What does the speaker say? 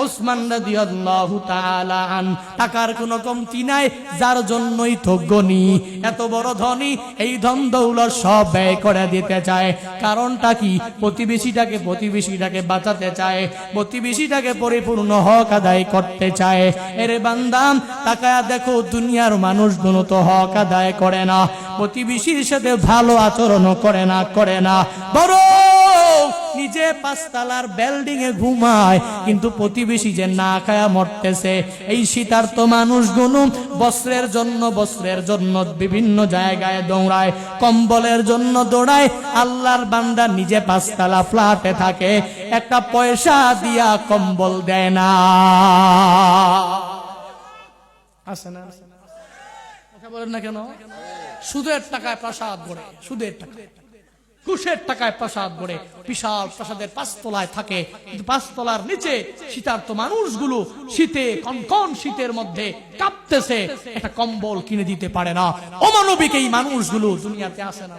ওসমান রাদিয়াল্লাহু তাআলা আন টাকার কোনো কমতি নাই, যার জন্যই তো গনি, এত বড় ধনী, এই ধন দৌলত সব ব্যয় করে দিতে চায়। কারণটা কি? প্রতিবেশীটাকে বাঁচাতে চায়, প্রতিবেশীটাকে পরিপূর্ণ হক আদায় করতে চায়। এরে বান্দাম, তাকায়া দেখো দুনিয়ার মানুষগুলো তো হক আদায় করে না, প্রতিবেশীর সাথে ভালো আচরণ করে না, বড় নিজে 5 তলার বিল্ডিং এ ঘুমায়, কিন্তু প্রতিবেশী যে না খায়া মরতেছে। এই শীতার্ত মানুষগুলো বস্ত্রের জন্য বিভিন্ন জায়গায় দৌড়ায়, কম্বলের জন্য দৌড়ায়। আল্লাহর বান্দা নিজে 5 তলা ফ্ল্যাটে থাকে, একটা পয়সা দিয়া কম্বল দেয় না। আছে না? কথা বলেন না কেন? সুদের টাকায় প্রাসাদ গড়ে, সুদের টাকা, ঘুষের টাকায় প্রাসাদ গড়ে, বিশাল প্রাসাদের 5 তলায় থাকে, কিন্তু 5 তলার নিচে শীতার্ত মানুষগুলো শীতে, কনকন শীতের মধ্যে কাঁপতেছে, একটা কম্বল কিনে দিতে পারে না। অমানবিক এই মানুষগুলো দুনিয়াতে আসে না।